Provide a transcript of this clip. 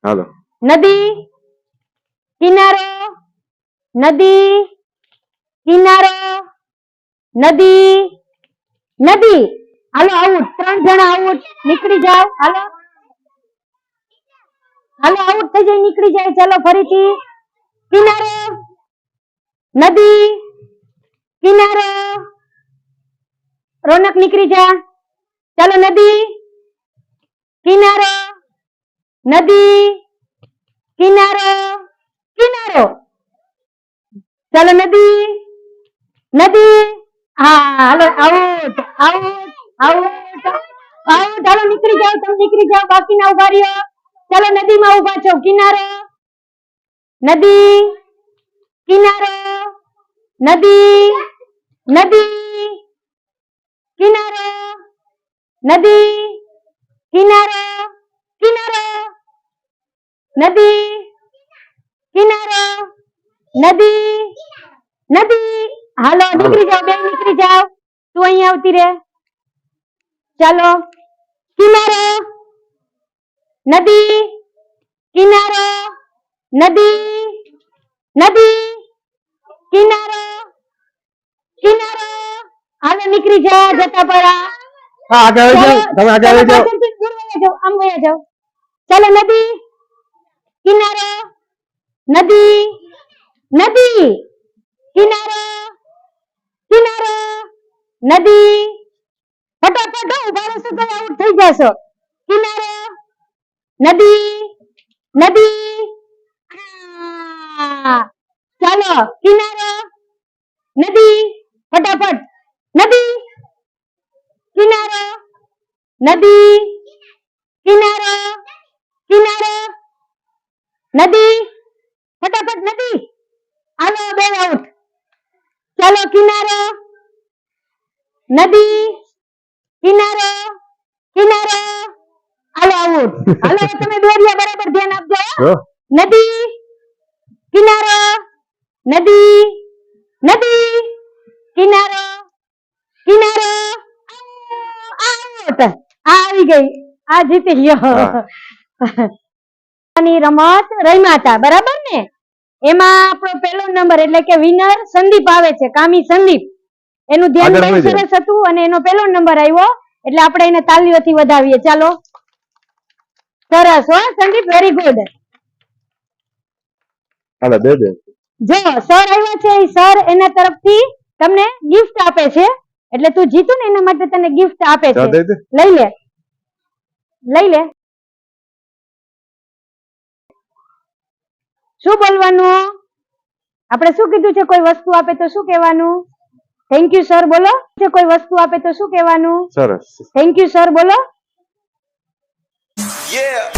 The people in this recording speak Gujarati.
હાલો. નદી કિનારો નદી કિનારો નદી નદી હાલો આઉટ 3 જણા આઉટ નીકળી જાવ હાલો હાલો આઉટ થઈ જાય નીકળી જાય ચાલો ફરીથી કિનારો નદી કિનારો રોનક નીકળી જા ચાલો નદી કિનારો નદી કિનારો કિનારો ચાલો નદી નદી હા હાલો આઉટ આઉટ આઉટ આઉટ હાલો નીકળી જાઓ તમે નીકળી જાઓ બાકીના ઉભા રહ્યો ચાલો નદીમાં ઉભા છો કિનારો નદી કિનારો નદી નદી કિનારો નદી કિનારો કિનારો નદી કિનારો નદી નદી હાલો નીકળી જાઓ બે નીકળી જાઓ તું અહીંયા આવતી રે ચાલો કિનારો નદી કિનારો નદી નદી કિનારો કિનારો હાલો નીકળી જા જતા પરા હા આગળ આવી જાઓ તમે આગળ આવી જાઓ આમ વયા જાઓ ચાલો નદી કિનારો નદી નદી કિનારો કિનારો નદી ફટાફટ ઉભા રહેશો તો આઉટ થઈ જશો કિનારો નદી નદી ચાલો કિનારો નદી ફટાફટ નદી કિનારો નદી કિનારો કિનારો નદી ફટાફટ નદી હાલો બે આઉટ ચાલો કિનારો નદી કિનારો કિનારો હાલો આઉટ હાલો તમે દોરિયા બરાબર ધ્યાન આપજો નદી કિનારો નદી નદી કિનારો કિનારો આઉટ આવી ગઈ આ જીતી ગયો ની રમત રમ્યા હતા બરાબર ને એમાં આપણો પહેલો નંબર એટલે કે વિનર સંદીપ આવે છે કામી સંદીપ એનું ધ્યાન બહુ સરસ હતું અને એનો પહેલો નંબર આવ્યો એટલે આપણે એને તાલીઓથી વધાવીએ ચાલો સરસ હો સંદીપ વેરી ગુડ હાલો દે દે જો સર આવ્યા છે એ સર એના તરફથી તમને ગિફ્ટ આપે છે એટલે તું જીતું ને એના માટે તને ગિફ્ટ આપે છે લઈ લે લઈ લે શું બોલવાનું આપણે શું કીધું છે કોઈ વસ્તુ આપે તો શું કહેવાનું થેન્ક યુ સર બોલો કોઈ વસ્તુ આપે તો શું કહેવાનું સરસ થેન્ક યુ સર બોલો Yeah.